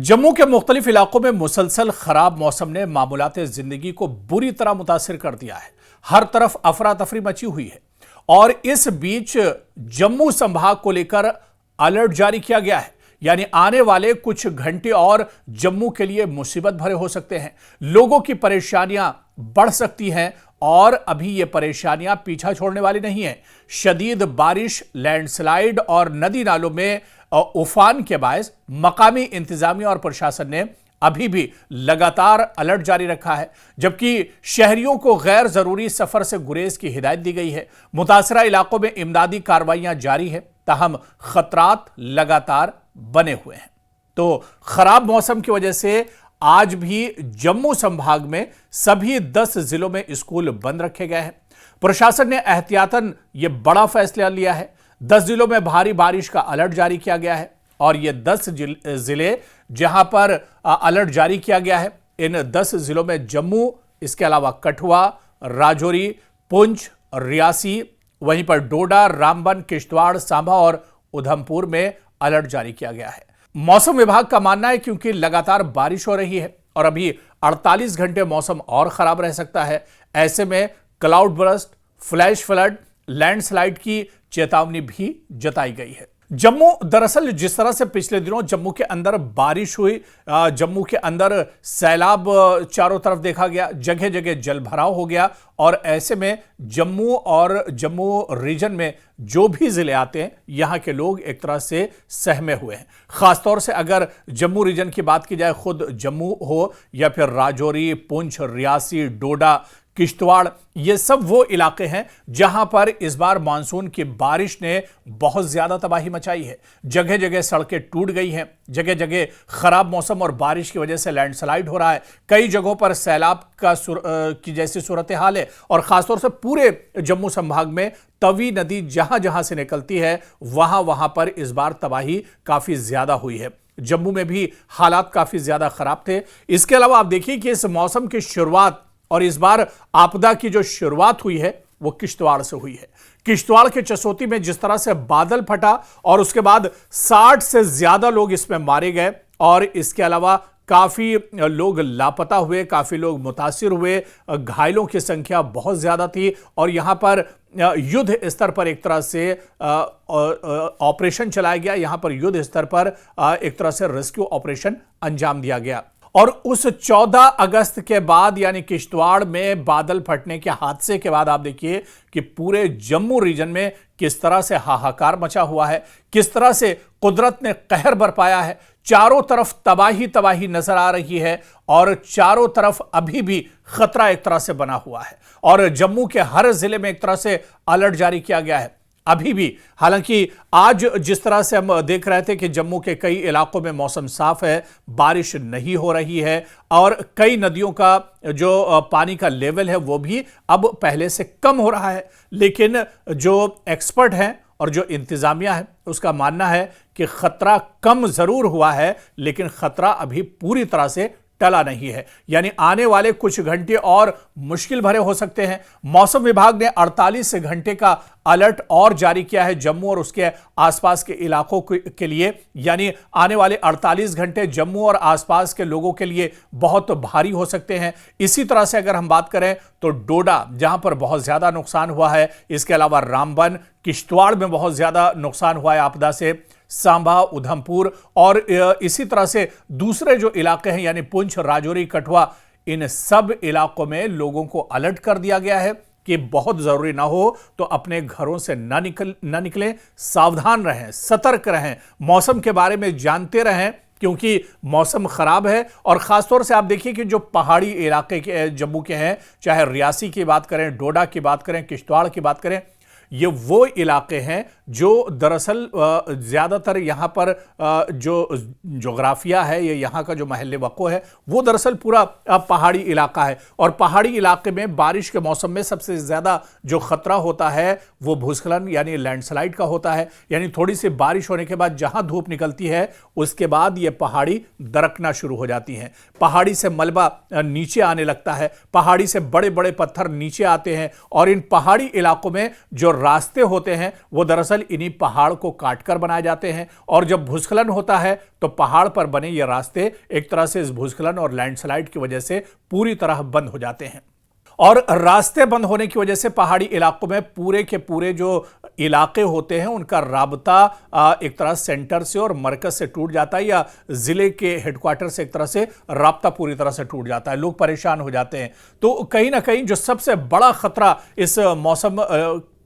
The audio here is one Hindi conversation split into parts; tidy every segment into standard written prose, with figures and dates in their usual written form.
जम्मू के मुख्तलिफ इलाकों में मुसलसल खराब मौसम ने मामूलाते जिंदगी को बुरी तरह मुतासिर कर दिया है। हर तरफ अफरा तफरी मची हुई है और इस बीच जम्मू संभाग को लेकर अलर्ट जारी किया गया है। यानी आने वाले कुछ घंटे और जम्मू के लिए मुसीबत भरे हो सकते हैं। लोगों की परेशानियां बढ़ सकती हैं और अभी ये परेशानियां पीछा छोड़ने वाली नहीं है। शदीद बारिश, लैंडस्लाइड और नदी नालों में उफान के बायस मकामी इंतजामिया और प्रशासन ने अभी भी लगातार अलर्ट जारी रखा है, जबकि शहरियों को गैर जरूरी सफर से गुरेज की हिदायत दी गई है। मुतासरा इलाकों में इमदादी कार्रवाइयां जारी है, ताहम खतरात लगातार बने हुए हैं। तो खराब मौसम की वजह से आज भी जम्मू संभाग में सभी 10 जिलों में स्कूल बंद रखे गए हैं। प्रशासन ने एहतियातन यह बड़ा फैसला लिया है। 10 जिलों में भारी बारिश का अलर्ट जारी किया गया है और ये 10 जिले जहां पर अलर्ट जारी किया गया है, इन 10 जिलों में जम्मू, इसके अलावा कठुआ, राजौरी, पुंछ, रियासी, वहीं पर डोडा, रामबन, किश्तवाड़, सांबा और उधमपुर में अलर्ट जारी किया गया है। मौसम विभाग का मानना है क्योंकि लगातार बारिश हो रही है और अभी 48 घंटे मौसम और खराब रह सकता है, ऐसे में cloud burst, flash flood, landslide की चेतावनी भी जताई गई है। जम्मू दरअसल जिस तरह से पिछले दिनों जम्मू के अंदर बारिश हुई, जम्मू के अंदर सैलाब चारों तरफ देखा गया, जगह जगह जल भराव हो गया और ऐसे में जम्मू और जम्मू रीजन में जो भी जिले आते हैं यहां के लोग एक तरह से सहमे हुए हैं। खासतौर से अगर जम्मू रीजन की बात की जाए, खुद जम्मू हो या फिर राजौरी, पुंछ, रियासी, डोडा, किश्तवाड़, ये सब वो इलाके हैं जहां पर इस बार मानसून की बारिश ने बहुत ज्यादा तबाही मचाई है। जगह जगह सड़कें टूट गई हैं, जगह जगह खराब मौसम और बारिश की वजह से लैंडस्लाइड हो रहा है, कई जगहों पर सैलाब की जैसी सूरत हाल है और खासतौर से पूरे जम्मू संभाग में तवी नदी जहां जहां से निकलती है वहां वहां पर इस बार तबाही काफी ज्यादा हुई है। जम्मू में भी हालात काफी ज्यादा खराब थे। इसके अलावा आप देखिए कि इस मौसम की शुरुआत और इस बार आपदा की जो शुरुआत हुई है वो किश्तवाड़ से हुई है। किश्तवाड़ के चसोती में जिस तरह से बादल फटा और उसके बाद 60 से ज्यादा लोग इसमें मारे गए और इसके अलावा काफी लोग लापता हुए, काफी लोग मुतासिर हुए, घायलों की संख्या बहुत ज्यादा थी और यहां पर युद्ध स्तर पर एक तरह से ऑपरेशन चलाया गया। यहां पर युद्ध स्तर पर एक तरह से रेस्क्यू ऑपरेशन अंजाम दिया गया और उस 14 अगस्त के बाद यानी किश्तवाड़ में बादल फटने के हादसे के बाद आप देखिए कि पूरे जम्मू रीजन में किस तरह से हाहाकार मचा हुआ है, किस तरह से कुदरत ने कहर बरपाया है। चारों तरफ तबाही तबाही नजर आ रही है और चारों तरफ अभी भी खतरा एक तरह से बना हुआ है और जम्मू के हर जिले में एक तरह से अलर्ट जारी किया गया है अभी भी। हालांकि आज जिस तरह से हम देख रहे थे कि जम्मू के कई इलाकों में मौसम साफ है, बारिश नहीं हो रही है और कई नदियों का जो पानी का लेवल है वो भी अब पहले से कम हो रहा है, लेकिन जो एक्सपर्ट हैं और जो इंतजामिया है उसका मानना है कि खतरा कम जरूर हुआ है लेकिन खतरा अभी पूरी तरह से टला नहीं है। यानी आने वाले कुछ घंटे और मुश्किल भरे हो सकते हैं। मौसम विभाग ने 48 घंटे का अलर्ट और जारी किया है जम्मू और उसके आसपास के इलाकों के लिए। यानी आने वाले 48 घंटे जम्मू और आसपास के लोगों के लिए बहुत भारी हो सकते हैं। इसी तरह से अगर हम बात करें तो डोडा, जहां पर बहुत ज्यादा नुकसान हुआ है, इसके अलावा रामबन, किश्तवाड़ में बहुत ज्यादा नुकसान हुआ है आपदा से, सांबा, उधमपुर और इसी तरह से दूसरे जो इलाके हैं यानी पुंछ, राजौरी, कठुआ, इन सब इलाकों में लोगों को अलर्ट कर दिया गया है कि बहुत जरूरी ना हो तो अपने घरों से ना निकलें, सावधान रहें, सतर्क रहें, मौसम के बारे में जानते रहें क्योंकि मौसम खराब है। और खासतौर से आप देखिए कि जो पहाड़ी इलाके के जम्मू के हैं, चाहे रियासी की बात करें, डोडा की बात करें, किश्तवाड़ की बात करें, ये वो इलाके हैं जो दरअसल ज़्यादातर यहाँ पर जो जोग्राफिया है, ये यहाँ का जो महल वक़ो है वो दरअसल पूरा पहाड़ी इलाका है और पहाड़ी इलाके में बारिश के मौसम में सबसे ज़्यादा जो ख़तरा होता है वो भूस्खलन यानी लैंडस्लाइड का होता है। यानी थोड़ी सी बारिश होने के बाद जहाँ धूप निकलती है उसके बाद ये पहाड़ी दरकना शुरू हो जाती हैं, पहाड़ी से मलबा नीचे आने लगता है, पहाड़ी से बड़े बड़े पत्थर नीचे आते हैं और इन पहाड़ी इलाकों में जो रास्ते होते हैं वो दरअसल इन्हीं पहाड़ को काटकर बनाए जाते हैं, और जब भूस्खलन होता है तो पहाड़ पर बने ये रास्ते एक तरह से इस भूस्खलन और लैंडस्लाइड की वजह से पूरी तरह बंद हो जाते हैं। और रास्ते बंद होने की वजह से पहाड़ी इलाकों में पूरे के पूरे जो इलाके होते हैं उनका राबता एक तरह सेंटर से और मरकज से टूट जाता है, या जिले के हेडक्वार्टर से एक तरह से राबता पूरी तरह से टूट जाता है, लोग परेशान हो जाते हैं। तो कहीं ना कहीं जो सबसे बड़ा खतरा इस मौसम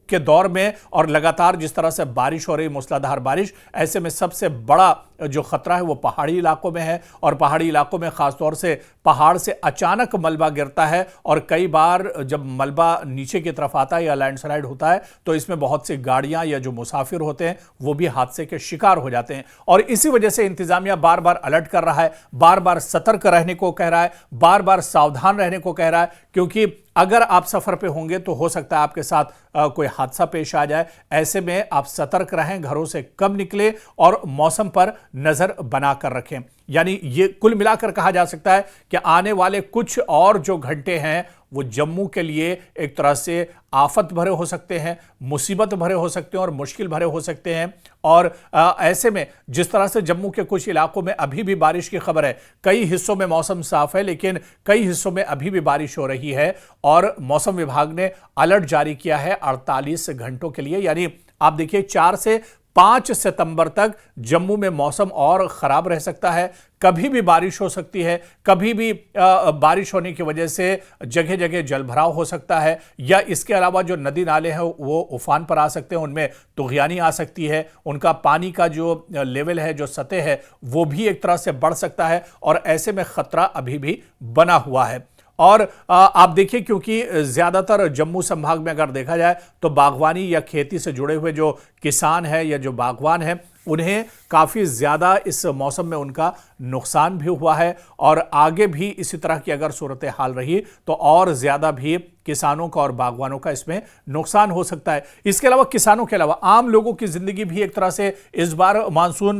के दौर में, और लगातार जिस तरह से बारिश हो रही, मूसलाधार बारिश, ऐसे में सबसे बड़ा जो खतरा है वो पहाड़ी इलाकों में है। और पहाड़ी इलाकों में खासतौर से पहाड़ से अचानक मलबा गिरता है, और कई बार जब मलबा नीचे की तरफ आता है या लैंडस्लाइड होता है तो इसमें बहुत सी गाड़ियां या जो मुसाफिर होते हैं वो भी हादसे के शिकार हो जाते हैं। और इसी वजह से इंतजामिया बार बार अलर्ट कर रहा है, बार बार सतर्क रहने को कह रहा है, बार बार सावधान रहने को कह रहा है, क्योंकि अगर आप सफर पे होंगे तो हो सकता है आपके साथ कोई हादसा पेश आ जाए। ऐसे में आप सतर्क रहें, घरों से कम निकले और मौसम पर नजर बनाकर रखें। यानी ये कुल मिलाकर कहा जा सकता है कि आने वाले कुछ और जो घंटे हैं वो जम्मू के लिए एक तरह से आफत भरे हो सकते हैं, मुसीबत भरे हो सकते हैं और मुश्किल भरे हो सकते हैं। और ऐसे में जिस तरह से जम्मू के कुछ इलाकों में अभी भी बारिश की खबर है, कई हिस्सों में मौसम साफ है लेकिन कई हिस्सों में अभी भी बारिश हो रही है, और मौसम विभाग ने अलर्ट जारी किया है 48 घंटों के लिए। यानी आप देखिए 4 से 5 सितंबर तक जम्मू में मौसम और खराब रह सकता है, कभी भी बारिश हो सकती है, कभी भी बारिश होने की वजह से जगह जगह जलभराव हो सकता है, या इसके अलावा जो नदी नाले हैं वो उफान पर आ सकते हैं, उनमें तुगयानी आ सकती है, उनका पानी का जो लेवल है, जो सतह है, वो भी एक तरह से बढ़ सकता है, और ऐसे में खतरा अभी भी बना हुआ है। और आप देखिए, क्योंकि ज्यादातर जम्मू संभाग में अगर देखा जाए तो बागवानी या खेती से जुड़े हुए जो किसान हैं या जो बागवान हैं उन्हें काफ़ी ज़्यादा इस मौसम में उनका नुकसान भी हुआ है, और आगे भी इसी तरह की अगर सूरत हाल रही तो और ज़्यादा भी किसानों का और बागवानों का इसमें नुकसान हो सकता है। इसके अलावा किसानों के अलावा आम लोगों की ज़िंदगी भी एक तरह से इस बार मानसून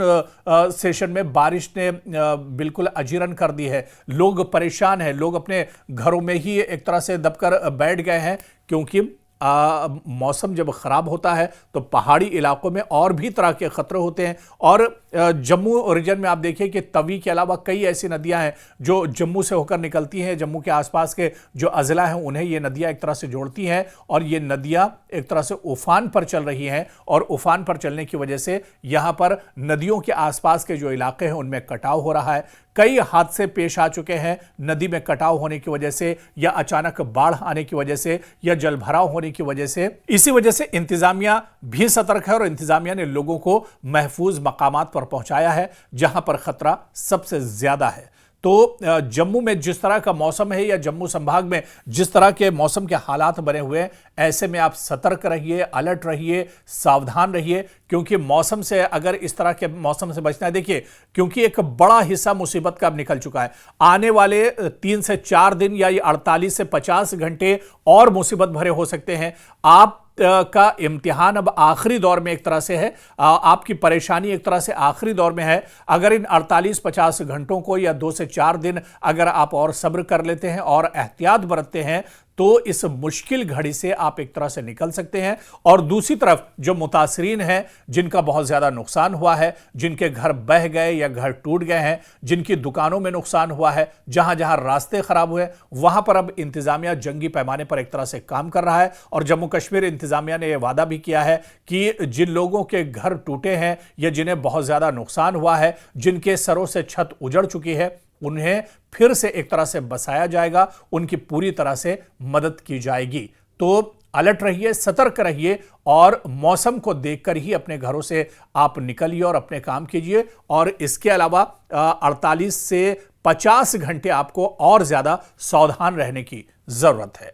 सेशन में बारिश ने बिल्कुल अजीरन कर दी है। लोग परेशान हैं, लोग अपने घरों में ही एक तरह से दबकर बैठ गए हैं, क्योंकि मौसम जब खराब होता है तो पहाड़ी इलाकों में और भी तरह के खतरे होते हैं। और जम्मू रीजन में आप देखिए कि तवी के अलावा कई ऐसी नदियां हैं जो जम्मू से होकर निकलती हैं, जम्मू के आसपास के जो अजला हैं उन्हें ये नदियां एक तरह से जोड़ती हैं, और ये नदियां एक तरह से उफान पर चल रही हैं, और उफान पर चलने की वजह से यहाँ पर नदियों के आसपास के जो इलाके हैं उनमें कटाव हो रहा है। कई हादसे पेश आ चुके हैं नदी में कटाव होने की वजह से, या अचानक बाढ़ आने की वजह से, या जलभराव होने की वजह से। इसी वजह से इंतजामिया भी सतर्क है, और इंतजामिया ने लोगों को महफूज मकामात पर पहुंचाया है जहां पर खतरा सबसे ज्यादा है। तो जम्मू में जिस तरह का मौसम है, या जम्मू संभाग में जिस तरह के मौसम के हालात बने हुए हैं, ऐसे में आप सतर्क रहिए, अलर्ट रहिए, सावधान रहिए, क्योंकि मौसम से अगर इस तरह के मौसम से बचना है, देखिए क्योंकि एक बड़ा हिस्सा मुसीबत का अब निकल चुका है। आने वाले 3 से 4 दिन या ये 48 से 50 घंटे और मुसीबत भरे हो सकते हैं। आप का इम्तिहान अब आखिरी दौर में एक तरह से है, आपकी परेशानी एक तरह से आखिरी दौर में है। अगर इन 48-50 घंटों को या 2 से 4 दिन अगर आप और सब्र कर लेते हैं और एहतियात बरतते हैं तो इस मुश्किल घड़ी से आप एक तरह से निकल सकते हैं। और दूसरी तरफ जो मुतासरीन हैं, जिनका बहुत ज़्यादा नुकसान हुआ है, जिनके घर बह गए या घर टूट गए हैं, जिनकी दुकानों में नुकसान हुआ है, जहां जहां रास्ते खराब हुए, वहां पर अब इंतजामिया जंगी पैमाने पर एक तरह से काम कर रहा है। और जम्मू कश्मीर इंतजामिया ने यह वादा भी किया है कि जिन लोगों के घर टूटे हैं या जिन्हें बहुत ज़्यादा नुकसान हुआ है, जिनके सरों से छत उजड़ चुकी है, उन्हें फिर से एक तरह से बसाया जाएगा, उनकी पूरी तरह से मदद की जाएगी। तो अलर्ट रहिए, सतर्क रहिए, और मौसम को देखकर ही अपने घरों से आप निकलिए और अपने काम कीजिए। और इसके अलावा 48 से 50 घंटे आपको और ज्यादा सावधान रहने की जरूरत है।